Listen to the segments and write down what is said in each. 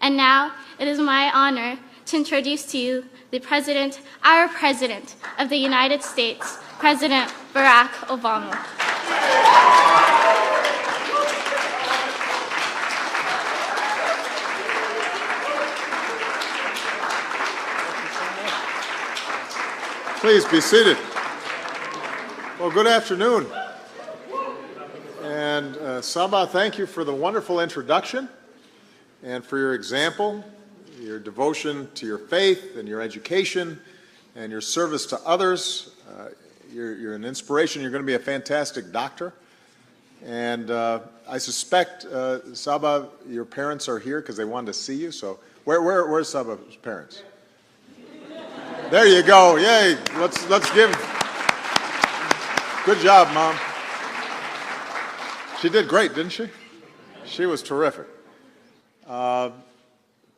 And now it is my honor to introduce to you the President, our President of the United States, President Barack Obama. Please be seated. Well, good afternoon. And Sabah, thank you for the wonderful introduction and for your example, your devotion to your faith and your education and your service to others. You're an inspiration. You're going to be a fantastic doctor. And I suspect, Sabah, your parents are here because they wanted to see you. So where's Sabah's parents? There you go. Yay. Let's give. Good job, Mom. She did great, didn't she? She was terrific.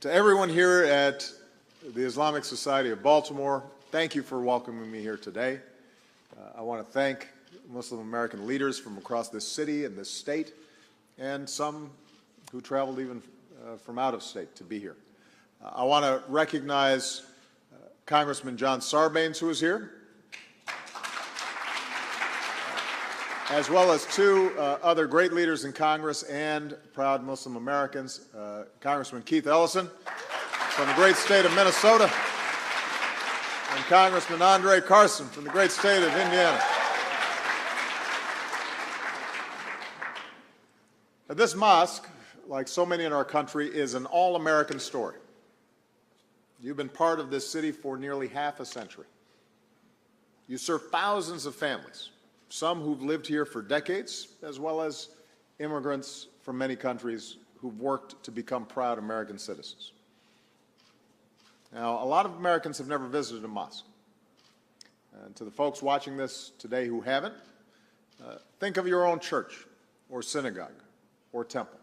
To everyone here at the Islamic Society of Baltimore, thank you for welcoming me here today. I want to thank Muslim American leaders from across this city and this state, and some who traveled even from out of state to be here. I want to recognize Congressman John Sarbanes, who is here, as well as two other great leaders in Congress and proud Muslim Americans, Congressman Keith Ellison from the great state of Minnesota, and Congressman Andre Carson from the great state of Indiana. This mosque, like so many in our country, is an all-American story. You've been part of this city for nearly half a century. You serve thousands of families, some who've lived here for decades, as well as immigrants from many countries who've worked to become proud American citizens. Now, a lot of Americans have never visited a mosque. And to the folks watching this today who haven't, think of your own church or synagogue or temple.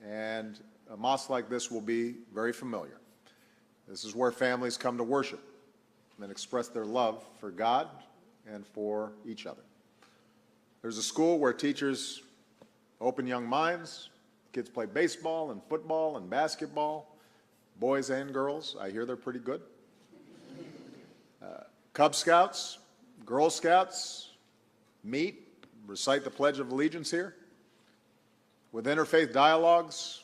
And a mosque like this will be very familiar. This is where families come to worship and express their love for God and for each other. There's a school where teachers open young minds, kids play baseball and football and basketball, boys and girls. I hear they're pretty good. Cub Scouts, Girl Scouts meet, recite the Pledge of Allegiance here. With interfaith dialogues,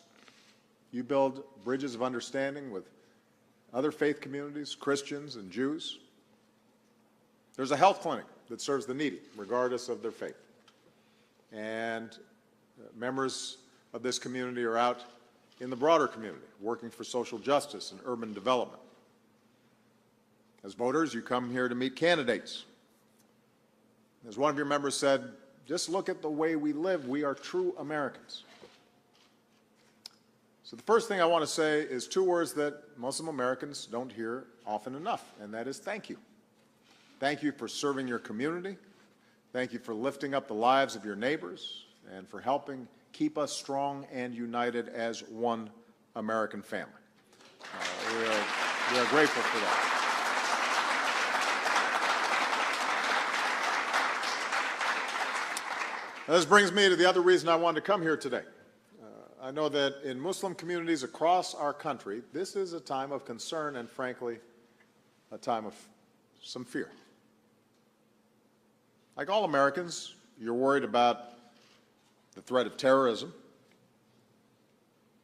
you build bridges of understanding with other faith communities, Christians and Jews. There's a health clinic that serves the needy, regardless of their faith. And members of this community are out in the broader community, working for social justice and urban development. As voters, you come here to meet candidates. As one of your members said, just look at the way we live. We are true Americans. So the first thing I want to say is two words that Muslim Americans don't hear often enough, and that is thank you. Thank you for serving your community. Thank you for lifting up the lives of your neighbors and for helping keep us strong and united as one American family. We are grateful for that. This brings me to the other reason I wanted to come here today. I know that in Muslim communities across our country, this is a time of concern and, frankly, a time of some fear. Like all Americans, you're worried about the threat of terrorism.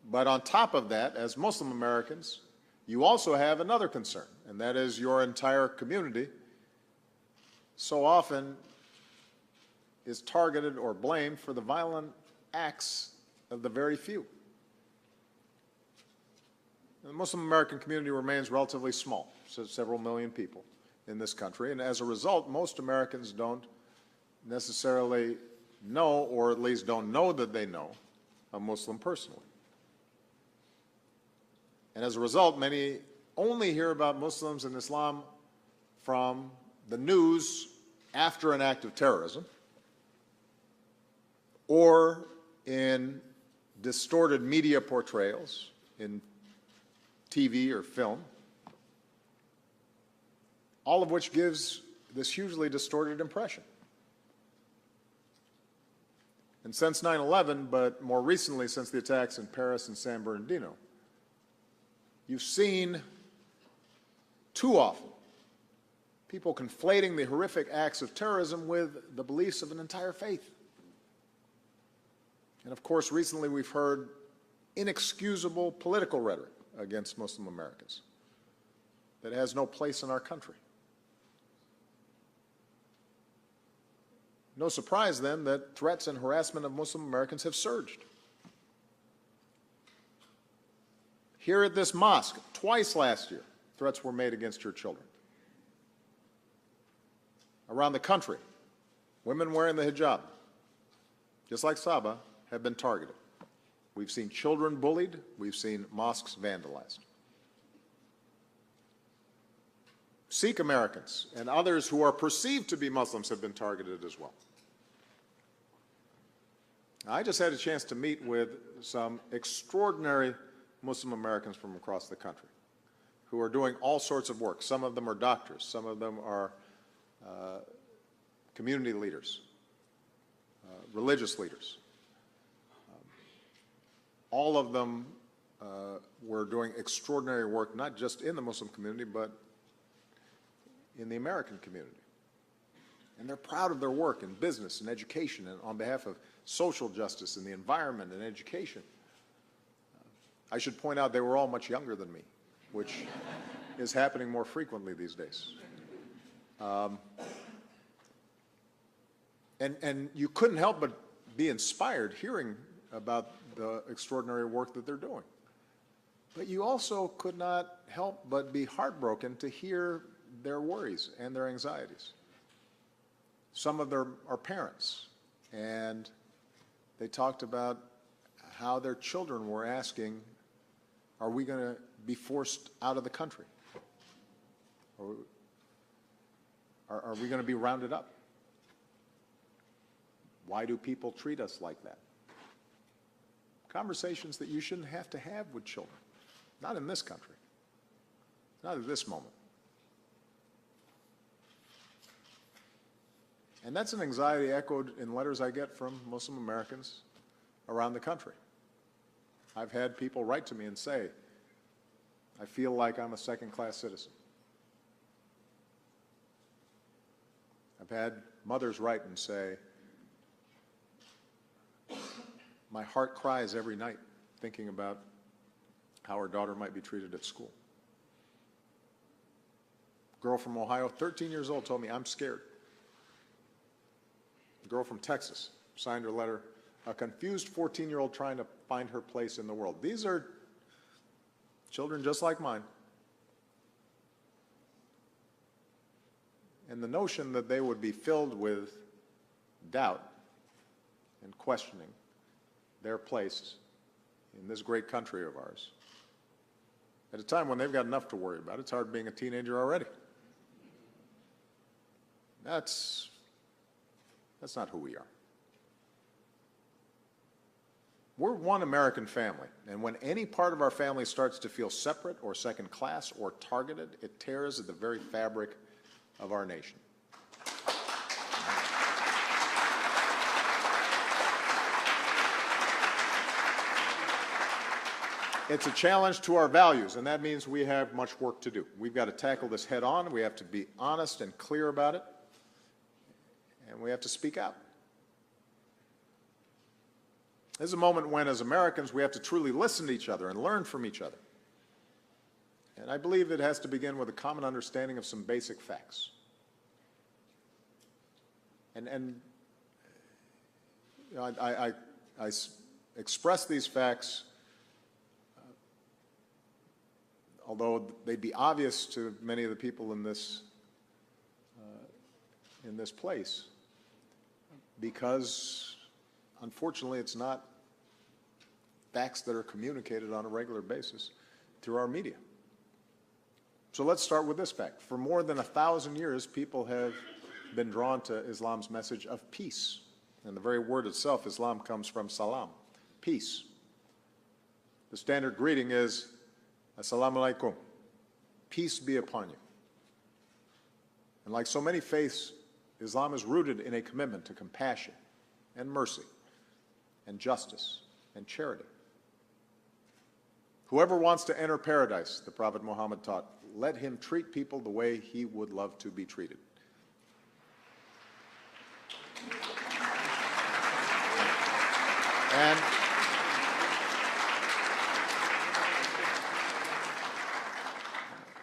But on top of that, as Muslim Americans, you also have another concern, and that is your entire community so often is targeted or blamed for the violent acts of the very few. The Muslim American community remains relatively small, so several million people in this country, and as a result, most Americans don't necessarily know, or at least don't know that they know, a Muslim personally. And as a result, many only hear about Muslims and Islam from the news after an act of terrorism, or in distorted media portrayals in TV or film, all of which gives this hugely distorted impression. And since 9/11, but more recently since the attacks in Paris and San Bernardino, You've seen too often people conflating the horrific acts of terrorism with the beliefs of an entire faith. And of course, recently we've heard inexcusable political rhetoric against Muslim Americans that has no place in our country. No surprise, then, that threats and harassment of Muslim Americans have surged. Here at this mosque, twice last year, threats were made against your children. Around the country, women wearing the hijab, just like Saba, have been targeted. We've seen children bullied. We've seen mosques vandalized. Sikh Americans and others who are perceived to be Muslims have been targeted as well. I just had a chance to meet with some extraordinary Muslim Americans from across the country who are doing all sorts of work. Some of them are doctors. Some of them are community leaders, religious leaders. All of them were doing extraordinary work, not just in the Muslim community, but in the American community. And they're proud of their work in business and education and on behalf of social justice and the environment and education. I should point out they were all much younger than me, which is happening more frequently these days. And you couldn't help but be inspired hearing about the extraordinary work that they're doing. But you also could not help but be heartbroken to hear their worries and their anxieties. Some of them are parents, and they talked about how their children were asking, are we going to be forced out of the country? Or are we going to be rounded up? Why do people treat us like that? Conversations that you shouldn't have to have with children. Not in this country. Not at this moment. And that's an anxiety echoed in letters I get from Muslim Americans around the country. I've had people write to me and say, I feel like I'm a second-class citizen. I've had mothers write and say, my heart cries every night thinking about how our daughter might be treated at school. A girl from Ohio, 13 years old, told me, I'm scared. A girl from Texas signed her letter, a confused 14-year-old trying to find her place in the world. These are children just like mine. And the notion that they would be filled with doubt and questioning their place in this great country of ours, at a time when they've got enough to worry about. It's hard being a teenager already. That's not who we are. We're one American family, and when any part of our family starts to feel separate or second class or targeted, it tears at the very fabric of our nation. It's a challenge to our values, and that means we have much work to do. We've got to tackle this head on. We have to be honest and clear about it, and we have to speak out. This is a moment when, as Americans, we have to truly listen to each other and learn from each other. And I believe it has to begin with a common understanding of some basic facts. And you know, I express these facts, although they'd be obvious to many of the people in this place, because unfortunately it's not facts that are communicated on a regular basis through our media. So let's start with this fact. For more than 1,000 years, people have been drawn to Islam's message of peace. And the very word itself, Islam, comes from salam, peace. The standard greeting is, Assalamu alaikum, peace be upon you. And like so many faiths, Islam is rooted in a commitment to compassion and mercy and justice and charity. Whoever wants to enter paradise, the Prophet Muhammad taught, let him treat people the way he would love to be treated. And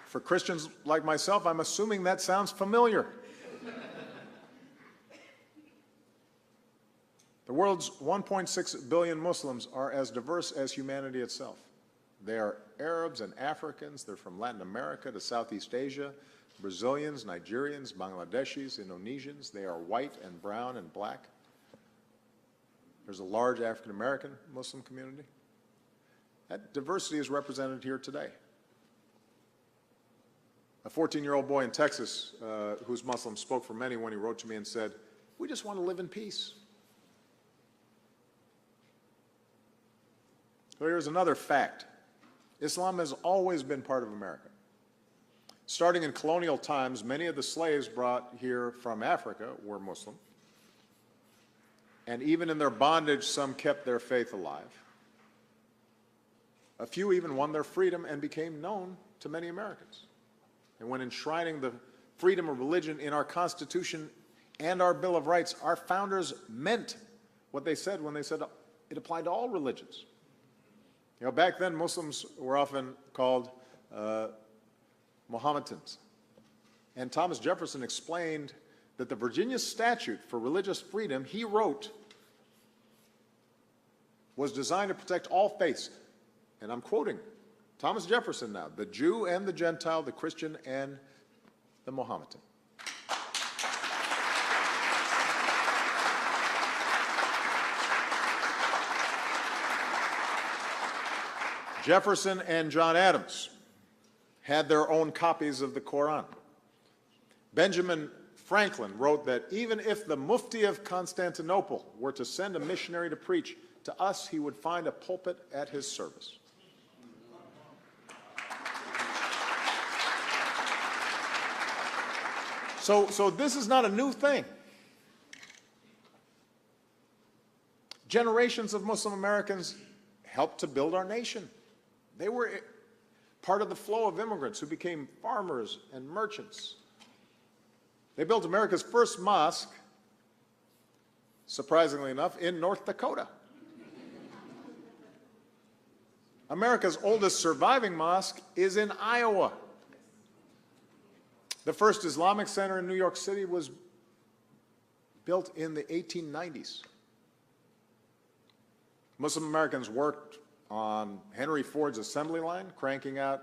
for Christians like myself, I'm assuming that sounds familiar. The world's 1.6 billion Muslims are as diverse as humanity itself. They are Arabs and Africans. They're from Latin America to Southeast Asia, Brazilians, Nigerians, Bangladeshis, Indonesians. They are white and brown and black. There's a large African American Muslim community. That diversity is represented here today. A 14-year-old boy in Texas who's Muslim spoke for many when he wrote to me and said, "We just want to live in peace." So here's another fact. Islam has always been part of America. Starting in colonial times, many of the slaves brought here from Africa were Muslim. And even in their bondage, some kept their faith alive. A few even won their freedom and became known to many Americans. And when enshrining the freedom of religion in our Constitution and our Bill of Rights, our founders meant what they said when they said it applied to all religions. You know, back then, Muslims were often called Mohammedans. And Thomas Jefferson explained that the Virginia Statute for Religious Freedom, he wrote, was designed to protect all faiths. And I'm quoting Thomas Jefferson now, the Jew and the Gentile, the Christian and the Mohammedan. Jefferson and John Adams had their own copies of the Quran. Benjamin Franklin wrote that even if the Mufti of Constantinople were to send a missionary to preach to us, he would find a pulpit at his service. So this is not a new thing. Generations of Muslim Americans helped to build our nation. They were part of the flow of immigrants who became farmers and merchants. They built America's first mosque, surprisingly enough, in North Dakota. America's oldest surviving mosque is in Iowa. The first Islamic center in New York City was built in the 1890s. Muslim Americans worked on Henry Ford's assembly line, cranking out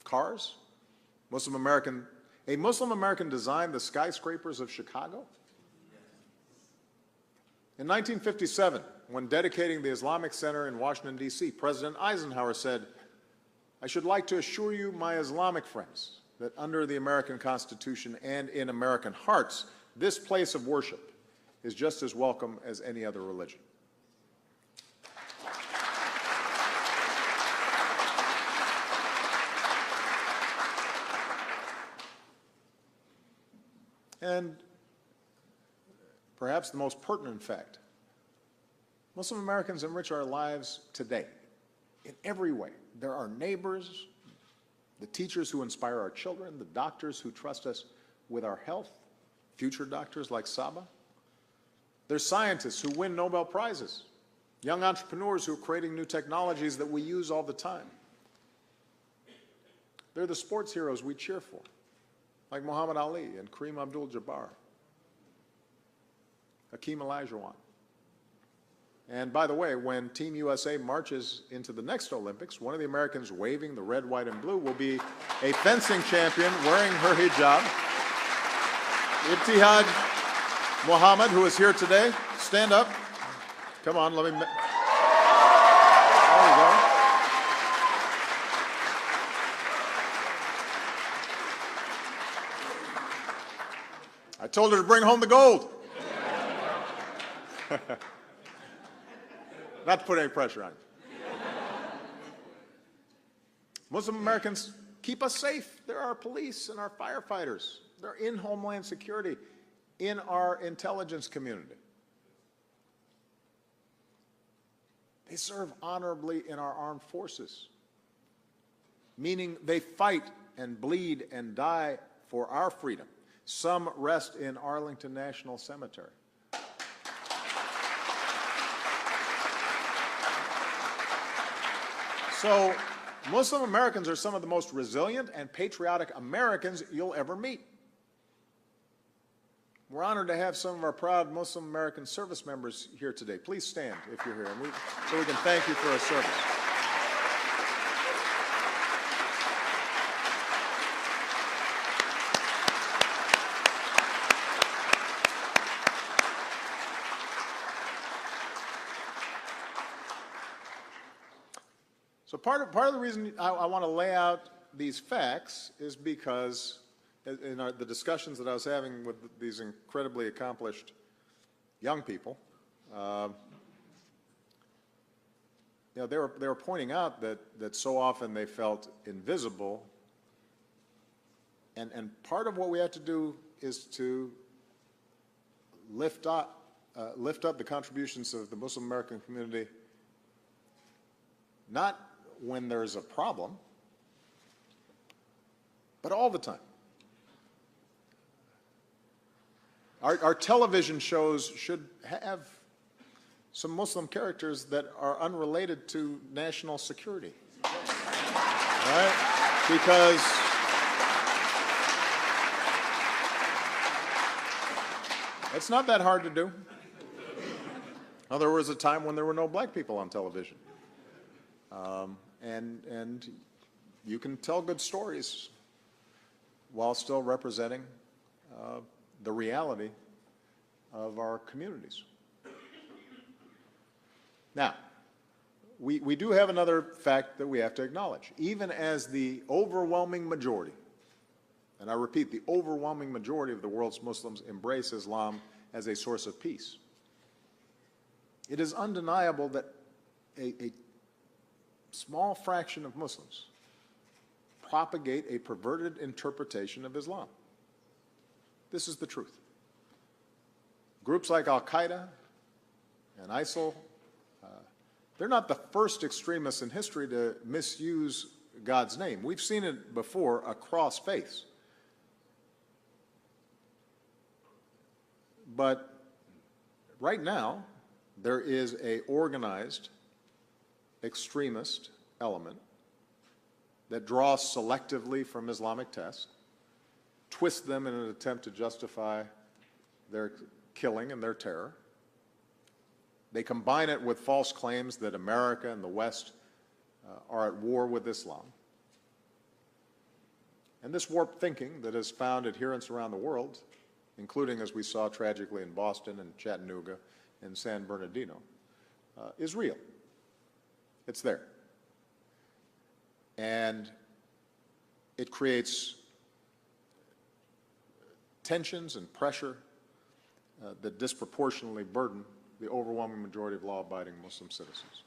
cars. A Muslim American designed the skyscrapers of Chicago. In 1957, when dedicating the Islamic Center in Washington, D.C., President Eisenhower said, "I should like to assure you, my Islamic friends, that under the American Constitution and in American hearts, this place of worship is just as welcome as any other religion." And perhaps the most pertinent fact, Muslim Americans enrich our lives today in every way. They're our neighbors, the teachers who inspire our children, the doctors who trust us with our health, future doctors like Saba. They're scientists who win Nobel Prizes, young entrepreneurs who are creating new technologies that we use all the time. They're the sports heroes we cheer for, like Muhammad Ali and Kareem Abdul-Jabbar, Hakeem Olajuwon. And by the way, when Team USA marches into the next Olympics, one of the Americans waving the red, white, and blue will be a fencing champion wearing her hijab. Ibtihad Muhammad, who is here today, stand up. Come on, let me... There you go. I told her to bring home the gold. Not to put any pressure on you. Muslim Americans keep us safe. They're our police and our firefighters. They're in Homeland Security, in our intelligence community. They serve honorably in our armed forces. meaning they fight and bleed and die for our freedom. Some rest in Arlington National Cemetery. So Muslim Americans are some of the most resilient and patriotic Americans you'll ever meet. We're honored to have some of our proud Muslim American service members here today. Please stand if you're here, so we can thank you for our service. So part of the reason I want to lay out these facts is because in the discussions that I was having with these incredibly accomplished young people, they were pointing out that so often they felt invisible, and part of what we have to do is to lift up the contributions of the Muslim American community, not when there's a problem, but all the time. Our television shows should have some Muslim characters that are unrelated to national security, right? Because it's not that hard to do. Now, there was a time when there were no black people on television. And you can tell good stories while still representing the reality of our communities. Now, we do have another fact that we have to acknowledge. Even as the overwhelming majority, and I repeat, the overwhelming majority of the world's Muslims embrace Islam as a source of peace, it is undeniable that a small fraction of Muslims propagate a perverted interpretation of Islam. This is the truth. Groups like Al-Qaeda and ISIL, they're not the first extremists in history to misuse God's name. We've seen it before across faiths. But right now, there is an organized extremist element that draws selectively from Islamic texts, twists them in an attempt to justify their killing and their terror. They combine it with false claims that America and the West are at war with Islam. And this warped thinking that has found adherents around the world, including, as we saw tragically in Boston and Chattanooga and San Bernardino, is real. It's there. And it creates tensions and pressure that disproportionately burden the overwhelming majority of law-abiding Muslim citizens.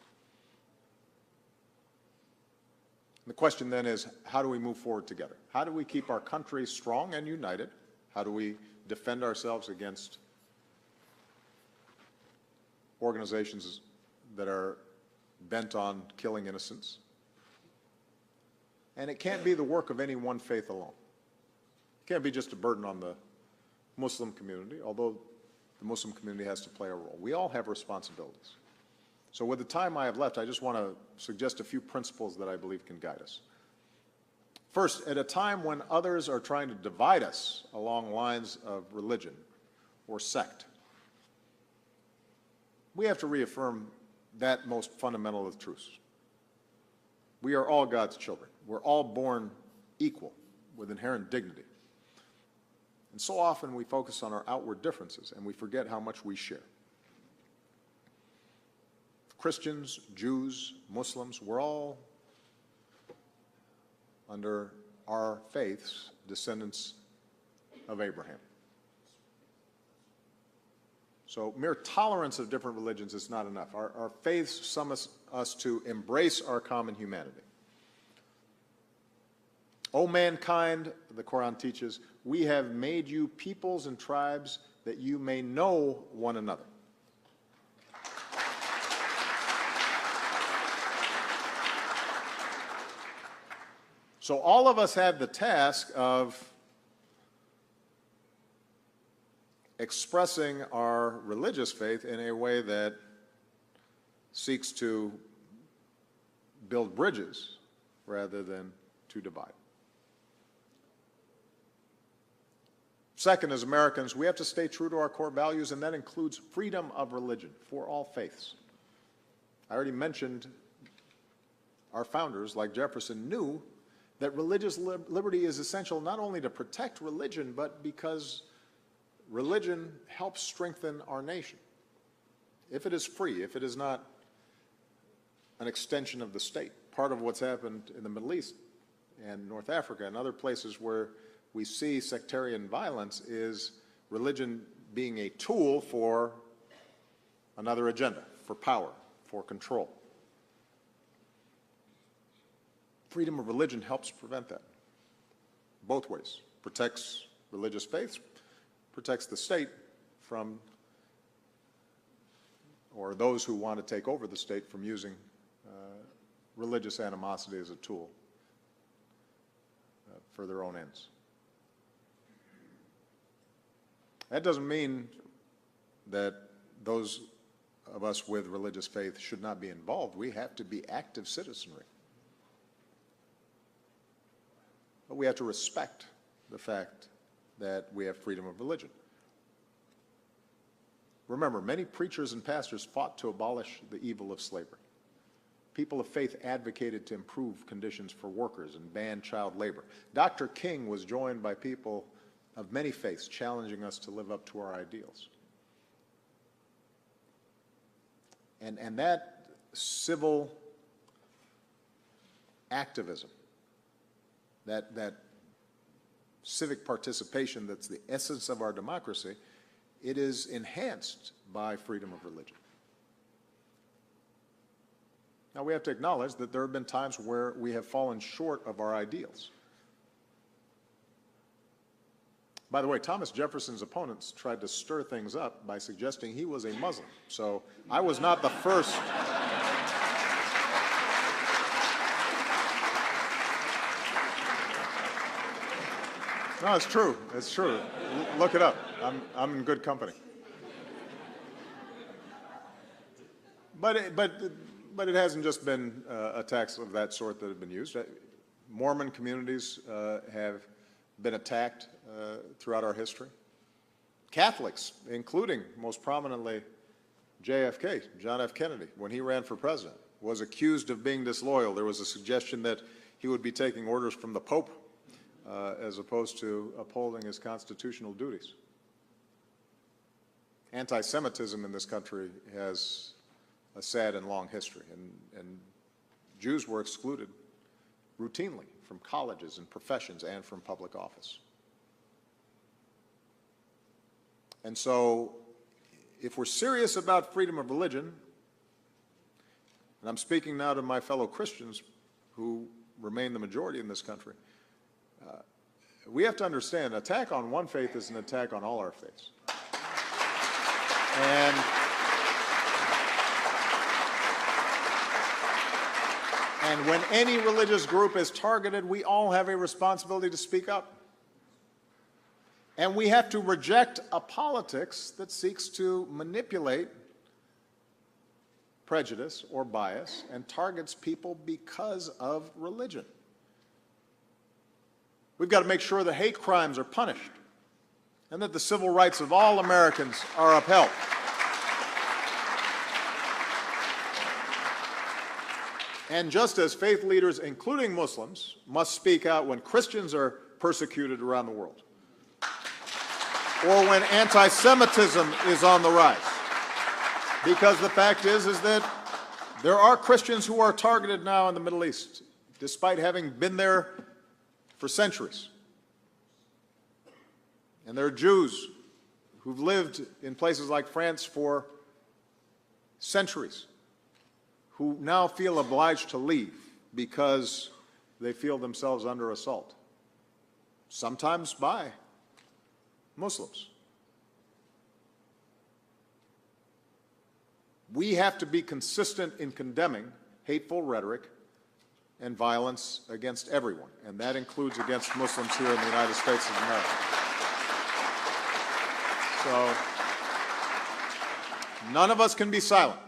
The question then is, how do we move forward together? How do we keep our country strong and united? How do we defend ourselves against organizations that are bent on killing innocents? And it can't be the work of any one faith alone. It can't be just a burden on the Muslim community, although the Muslim community has to play a role. We all have responsibilities. So with the time I have left, I just want to suggest a few principles that I believe can guide us. First, at a time when others are trying to divide us along lines of religion or sect, we have to reaffirm that most fundamental of truths. We are all God's children. We're all born equal with inherent dignity. And so often we focus on our outward differences and we forget how much we share. Christians, Jews, Muslims, we're all, under our faiths, descendants of Abraham. So mere tolerance of different religions is not enough. Our faiths summon us to embrace our common humanity. O mankind, the Quran teaches, we have made you peoples and tribes that you may know one another. So all of us have the task of expressing our religious faith in a way that seeks to build bridges rather than to divide. Second, as Americans, we have to stay true to our core values, and that includes freedom of religion for all faiths. I already mentioned our founders, like Jefferson, knew that religious liberty is essential not only to protect religion, but because religion helps strengthen our nation. If it is free, if it is not an extension of the state, part of what's happened in the Middle East and North Africa and other places where we see sectarian violence is religion being a tool for another agenda, for power, for control. Freedom of religion helps prevent that, both ways. Protects religious faiths, protects the state from, or those who want to take over the state from using religious animosity as a tool for their own ends. That doesn't mean that those of us with religious faith should not be involved. We have to be active citizenry. But we have to respect the fact that we have freedom of religion. Remember, many preachers and pastors fought to abolish the evil of slavery. People of faith advocated to improve conditions for workers and ban child labor. Dr. King was joined by people of many faiths challenging us to live up to our ideals. And that civil activism, that civic participation that's the essence of our democracy, it is enhanced by freedom of religion. Now, we have to acknowledge that there have been times where we have fallen short of our ideals. By the way, Thomas Jefferson's opponents tried to stir things up by suggesting he was a Muslim. So I was not the first. No, it's true. It's true. Look it up. I'm in good company. But it hasn't just been attacks of that sort that have been used. Mormon communities have been attacked throughout our history. Catholics, including most prominently JFK, John F. Kennedy, when he ran for president, was accused of being disloyal. There was a suggestion that he would be taking orders from the Pope as opposed to upholding his constitutional duties. Anti-Semitism in this country has a sad and long history, and Jews were excluded routinely from colleges and professions and from public office. And so, if we're serious about freedom of religion, and I'm speaking now to my fellow Christians who remain the majority in this country, we have to understand, an attack on one faith is an attack on all our faiths. And when any religious group is targeted, we all have a responsibility to speak up. And we have to reject a politics that seeks to manipulate prejudice or bias and targets people because of religion. We've got to make sure that hate crimes are punished and that the civil rights of all Americans are upheld. And just as faith leaders, including Muslims, must speak out when Christians are persecuted around the world, or when anti-Semitism is on the rise. Because the fact is that there are Christians who are targeted now in the Middle East, despite having been there for centuries. And there are Jews who've lived in places like France for centuries, who now feel obliged to leave because they feel themselves under assault, sometimes by Muslims. We have to be consistent in condemning hateful rhetoric and violence against everyone, and that includes against Muslims here in the United States of America. So, none of us can be silent.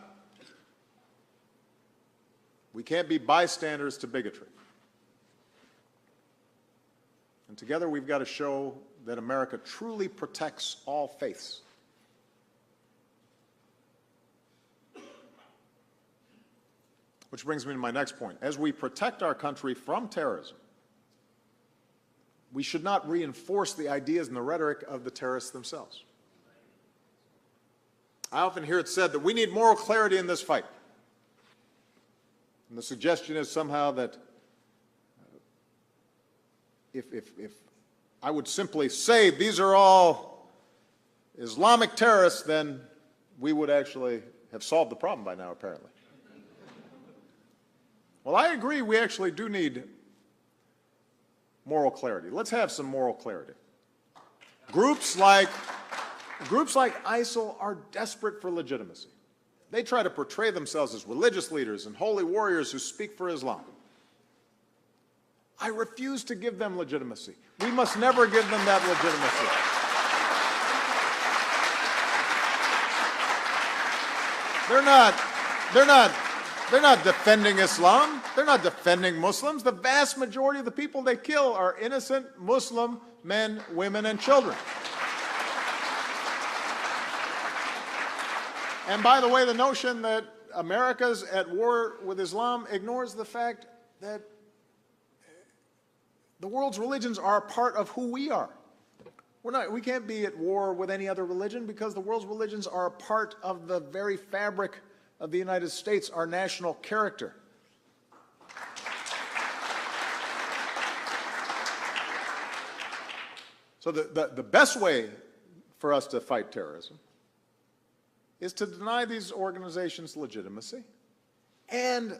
We can't be bystanders to bigotry. And together we've got to show that America truly protects all faiths. Which brings me to my next point. As we protect our country from terrorism, we should not reinforce the ideas and the rhetoric of the terrorists themselves. I often hear it said that we need moral clarity in this fight. And the suggestion is somehow that if I would simply say these are all Islamic terrorists, then we would actually have solved the problem by now, apparently. Well, I agree we actually do need moral clarity. Let's have some moral clarity. Groups like ISIL are desperate for legitimacy. They try to portray themselves as religious leaders and holy warriors who speak for Islam. I refuse to give them legitimacy. We must never give them that legitimacy. They're not defending Islam. They're not defending Muslims. The vast majority of the people they kill are innocent Muslim men, women, and children. And by the way, the notion that America's at war with Islam ignores the fact that the world's religions are a part of who we are. We can't be at war with any other religion because the world's religions are a part of the very fabric of the United States, our national character. So the best way for us to fight terrorism is to deny these organizations legitimacy and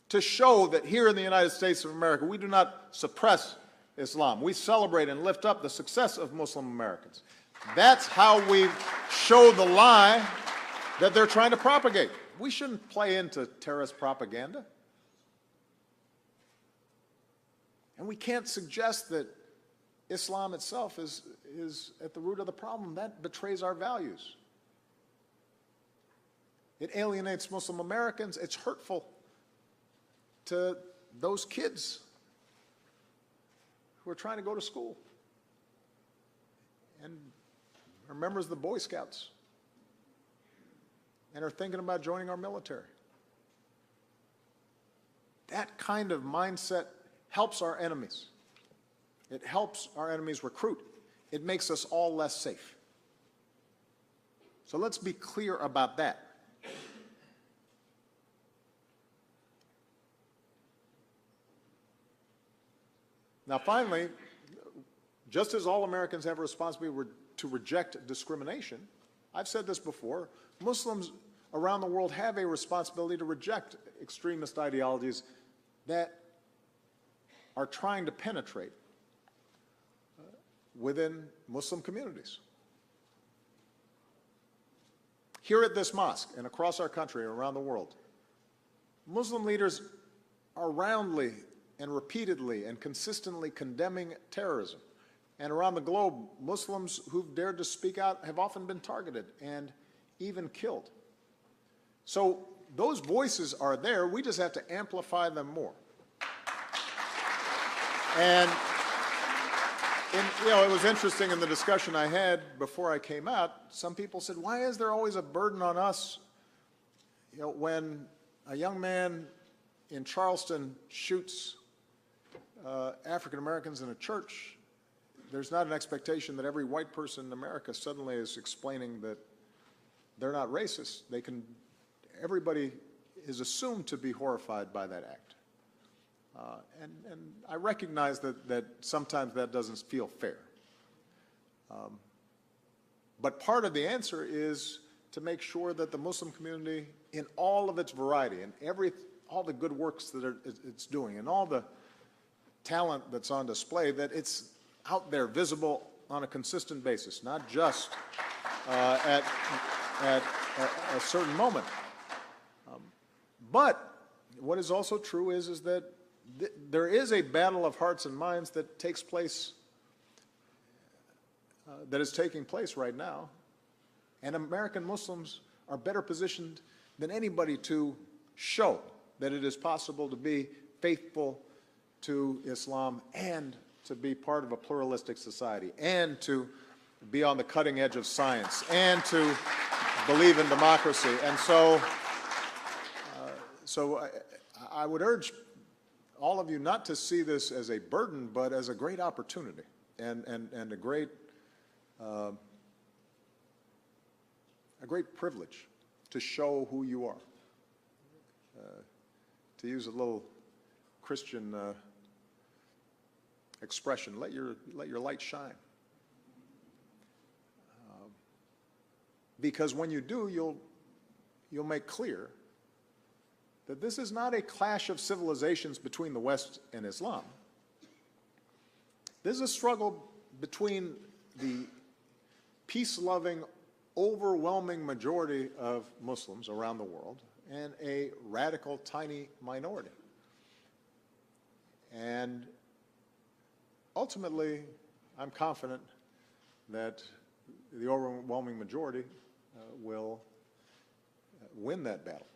to show that here in the United States of America, we do not suppress Islam. We celebrate and lift up the success of Muslim Americans. That's how we show the lie that they're trying to propagate. We shouldn't play into terrorist propaganda. And we can't suggest that Islam itself is at the root of the problem. That betrays our values. It alienates Muslim Americans. It's hurtful to those kids who are trying to go to school and are members of the Boy Scouts and are thinking about joining our military. That kind of mindset helps our enemies. It helps our enemies recruit. It makes us all less safe. So let's be clear about that. Now, finally, just as all Americans have a responsibility to reject discrimination, I've said this before, Muslims around the world have a responsibility to reject extremist ideologies that are trying to penetrate within Muslim communities. Here at this mosque and across our country and around the world, Muslim leaders are roundly and repeatedly and consistently condemning terrorism. And around the globe, Muslims who've dared to speak out have often been targeted and even killed. So those voices are there. We just have to amplify them more. And it was interesting in the discussion I had before I came out, some people said, why is there always a burden on us? When a young man in Charleston shoots African Americans in a church, there's not an expectation that every white person in America suddenly is explaining that they're not racist. Everybody is assumed to be horrified by that act. And I recognize that sometimes that doesn't feel fair. But part of the answer is to make sure that the Muslim community, in all of its variety, and all the good works that it's doing, and all the talent that's on display, that it's out there visible on a consistent basis, not just at a certain moment. But what is also true is that there is a battle of hearts and minds that takes place, that is taking place right now, and American Muslims are better positioned than anybody to show that it is possible to be faithful to Islam and to be part of a pluralistic society and to be on the cutting edge of science and to believe in democracy. And so I would urge all of you not to see this as a burden, but as a great opportunity and a great privilege to show who you are. To use a little Christian expression, let your light shine. Because when you do, you'll make clear that this is not a clash of civilizations between the West and Islam. This is a struggle between the peace-loving, overwhelming majority of Muslims around the world and a radical, tiny minority. And ultimately, I'm confident that the overwhelming majority will win that battle.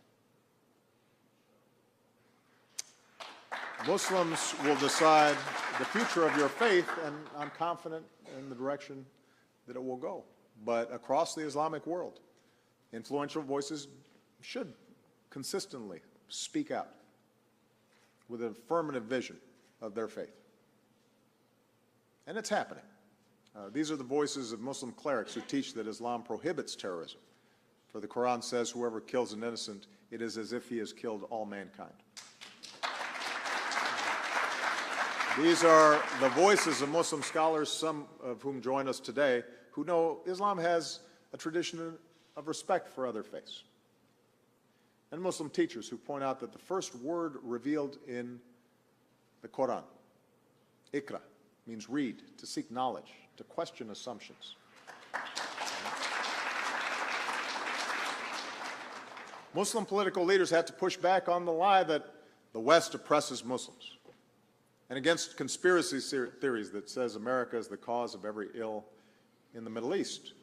Muslims will decide the future of your faith, and I'm confident in the direction that it will go. But across the Islamic world, influential voices should consistently speak out with an affirmative vision of their faith. And it's happening. These are the voices of Muslim clerics who teach that Islam prohibits terrorism. For the Quran says, whoever kills an innocent, it is as if he has killed all mankind. These are the voices of Muslim scholars, some of whom join us today, who know Islam has a tradition of respect for other faiths. And Muslim teachers who point out that the first word revealed in the Quran, Iqra, means read, to seek knowledge, to question assumptions. Muslim political leaders had to push back on the lie that the West oppresses Muslims and against conspiracy theories that says America is the cause of every ill in the Middle East.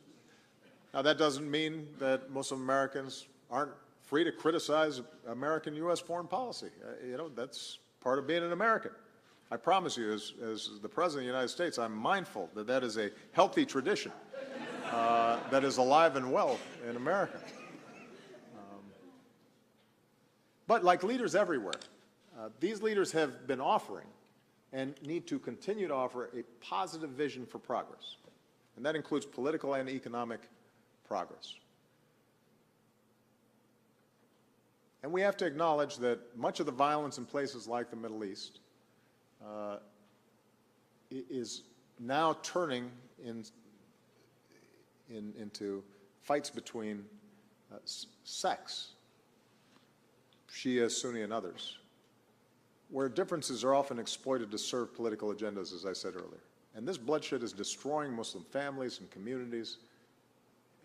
Now, that doesn't mean that Muslim Americans aren't free to criticize American U.S. foreign policy. That's part of being an American. I promise you, as the President of the United States, I'm mindful that that is a healthy tradition that is alive and well in America. But like leaders everywhere, these leaders have been offering and need to continue to offer a positive vision for progress. And that includes political and economic progress. And we have to acknowledge that much of the violence in places like the Middle East is now turning into fights between sects, Shia, Sunni, and others, where differences are often exploited to serve political agendas, as I said earlier. And this bloodshed is destroying Muslim families and communities,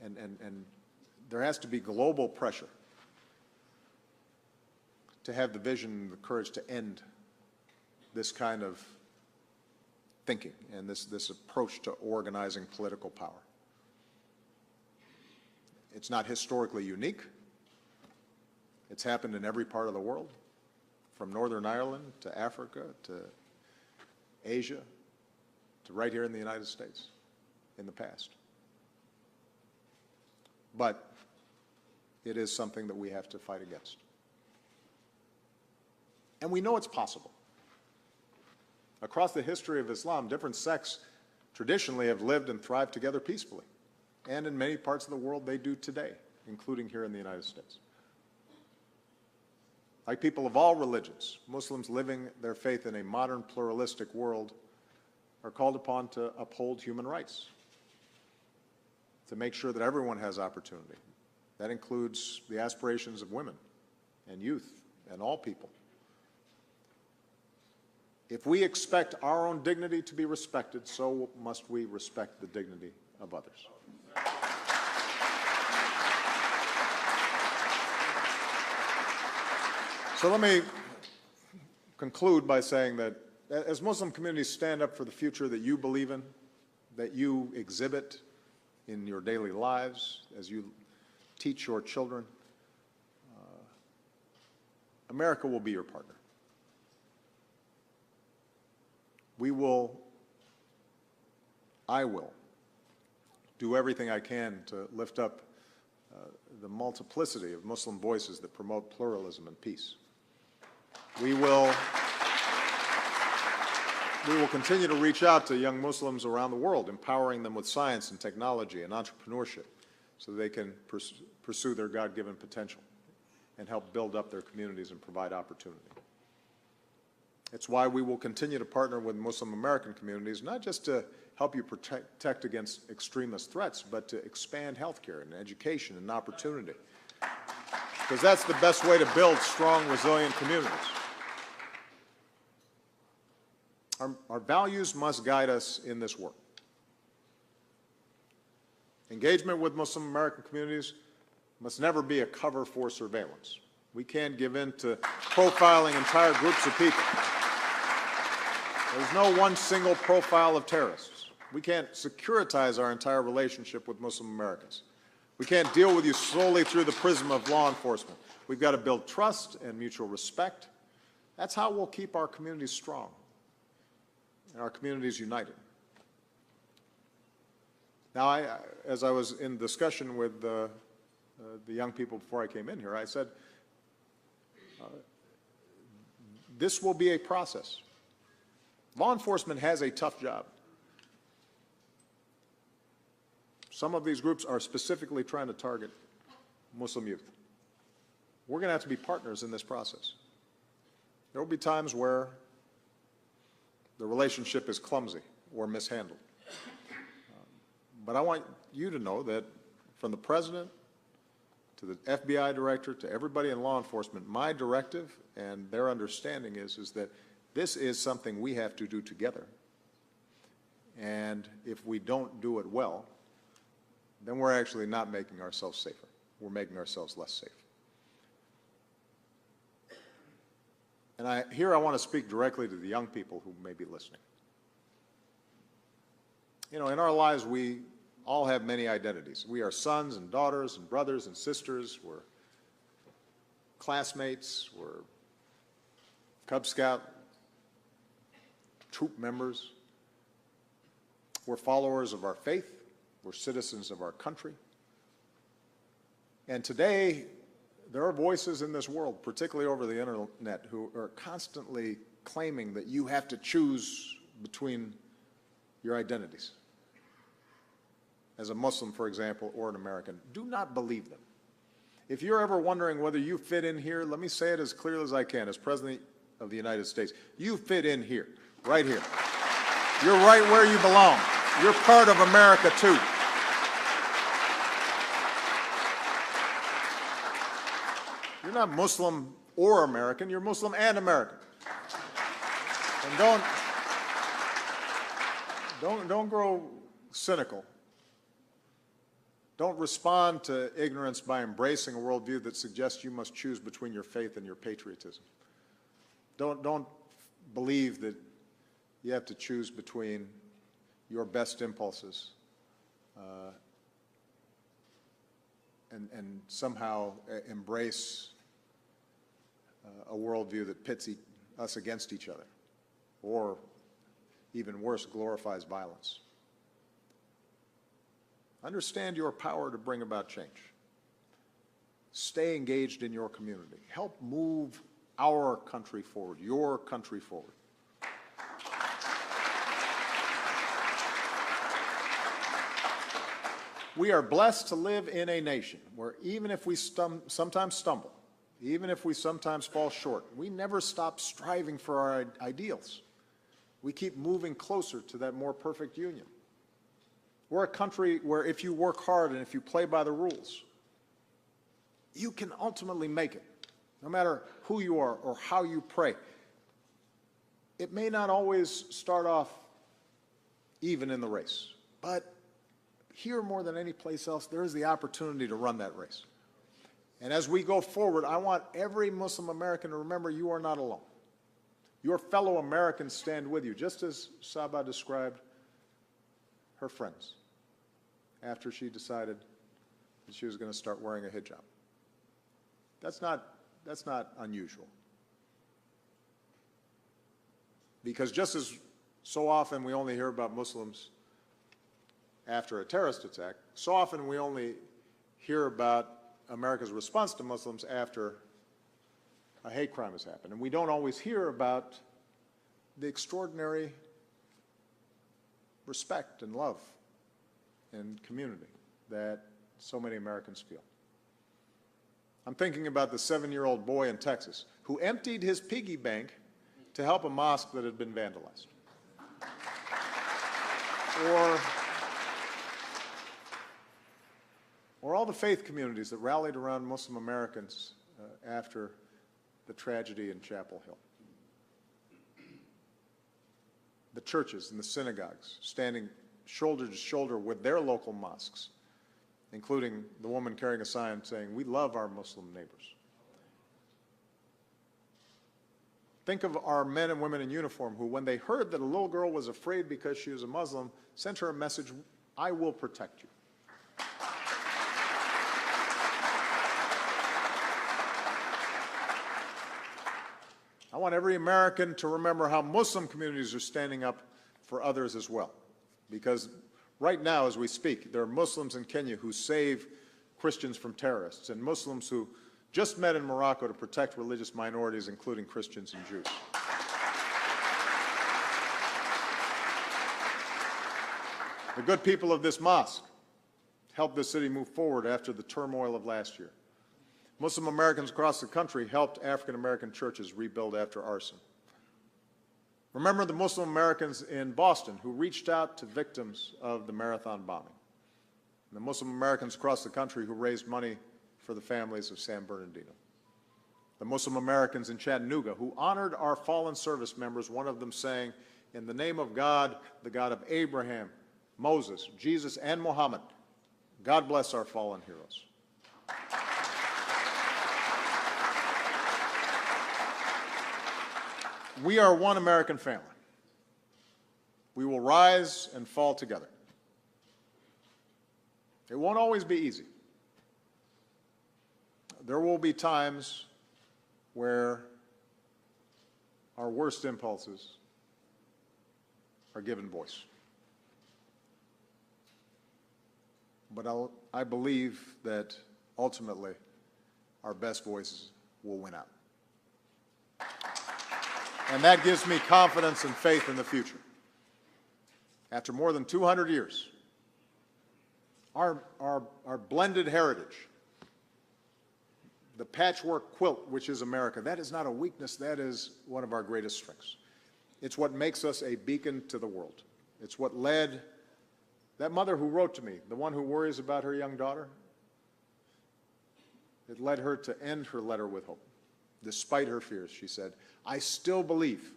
and there has to be global pressure to have the vision and the courage to end this kind of thinking and this approach to organizing political power. It's not historically unique. It's happened in every part of the world, from Northern Ireland to Africa to Asia to right here in the United States in the past. But it is something that we have to fight against. And we know it's possible. Across the history of Islam, different sects traditionally have lived and thrived together peacefully. And in many parts of the world, they do today, including here in the United States. Like people of all religions, Muslims living their faith in a modern pluralistic world are called upon to uphold human rights, to make sure that everyone has opportunity. That includes the aspirations of women and youth and all people. If we expect our own dignity to be respected, so must we respect the dignity of others. So let me conclude by saying that as Muslim communities stand up for the future that you believe in, that you exhibit in your daily lives, as you teach your children, America will be your partner. I will do everything I can to lift up the multiplicity of Muslim voices that promote pluralism and peace. We will continue to reach out to young Muslims around the world, empowering them with science and technology and entrepreneurship so they can pursue their God-given potential and help build up their communities and provide opportunity. It's why we will continue to partner with Muslim American communities, not just to help you protect against extremist threats, but to expand healthcare and education and opportunity. Because that's the best way to build strong, resilient communities. Our values must guide us in this work. Engagement with Muslim American communities must never be a cover for surveillance. We can't give in to profiling entire groups of people. There's no one single profile of terrorists. We can't securitize our entire relationship with Muslim Americans. We can't deal with you solely through the prism of law enforcement. We've got to build trust and mutual respect. That's how we'll keep our communities strong and our communities united. Now, as I was in discussion with the young people before I came in here, I said, this will be a process. Law enforcement has a tough job. Some of these groups are specifically trying to target Muslim youth. We're going to have to be partners in this process. There will be times where the relationship is clumsy or mishandled. But I want you to know that from the President to the FBI Director to everybody in law enforcement, my directive and their understanding is that this is something we have to do together. And if we don't do it well, then we're actually not making ourselves safer. We're making ourselves less safe. And here I want to speak directly to the young people who may be listening. You know, in our lives, we all have many identities. We are sons and daughters and brothers and sisters. We're classmates. We're Cub Scout troop members. We're followers of our faith. We're citizens of our country. And today, there are voices in this world, particularly over the internet, who are constantly claiming that you have to choose between your identities. As a Muslim, for example, or an American, do not believe them. If you're ever wondering whether you fit in here, let me say it as clearly as I can. As President of the United States, you fit in here, right here. You're right where you belong. You're part of America, too. You're not Muslim or American, you're Muslim and American. And don't grow cynical. Don't respond to ignorance by embracing a worldview that suggests you must choose between your faith and your patriotism. Don't believe that you have to choose between your best impulses and somehow embrace a worldview that pits us against each other, or even worse, glorifies violence. Understand your power to bring about change. Stay engaged in your community. Help move our country forward, your country forward. We are blessed to live in a nation where even if we sometimes stumble, even if we sometimes fall short, we never stop striving for our ideals. We keep moving closer to that more perfect union. We're a country where if you work hard and if you play by the rules, you can ultimately make it, no matter who you are or how you pray. It may not always start off even in the race, but here more than any place else, there is the opportunity to run that race. And as we go forward, I want every Muslim American to remember you are not alone. Your fellow Americans stand with you, just as Saba described her friends after she decided that she was going to start wearing a hijab. That's not unusual. Because just as so often we only hear about Muslims after a terrorist attack, so often we only hear about America's response to Muslims after a hate crime has happened. And we don't always hear about the extraordinary respect and love and community that so many Americans feel. I'm thinking about the 7-year-old boy in Texas who emptied his piggy bank to help a mosque that had been vandalized. Or all the faith communities that rallied around Muslim Americans after the tragedy in Chapel Hill. The churches and the synagogues standing shoulder to shoulder with their local mosques, including the woman carrying a sign saying, "We love our Muslim neighbors." Think of our men and women in uniform who, when they heard that a little girl was afraid because she was a Muslim, sent her a message, "I will protect you." I want every American to remember how Muslim communities are standing up for others as well. Because right now, as we speak, there are Muslims in Kenya who save Christians from terrorists, and Muslims who just met in Morocco to protect religious minorities, including Christians and Jews. The good people of this mosque helped the city move forward after the turmoil of last year. Muslim Americans across the country helped African American churches rebuild after arson. Remember the Muslim Americans in Boston who reached out to victims of the marathon bombing. And the Muslim Americans across the country who raised money for the families of San Bernardino. The Muslim Americans in Chattanooga who honored our fallen service members, one of them saying, "In the name of God, the God of Abraham, Moses, Jesus, and Muhammad, God bless our fallen heroes." We are one American family. We will rise and fall together. It won't always be easy. There will be times where our worst impulses are given voice. But I believe that ultimately our best voices will win out. And that gives me confidence and faith in the future. After more than 200 years, our blended heritage, the patchwork quilt which is America, that is not a weakness, that is one of our greatest strengths. It's what makes us a beacon to the world. It's what led that mother who wrote to me, the one who worries about her young daughter, it led her to end her letter with hope. Despite her fears, she said, "I still believe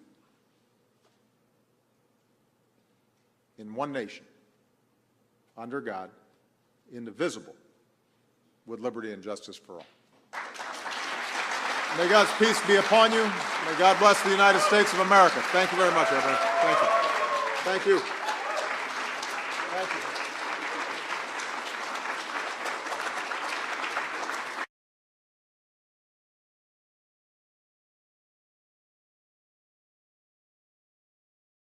in one nation, under God, indivisible, with liberty and justice for all." May God's peace be upon you. May God bless the United States of America. Thank you very much, everyone. Thank you. Thank you.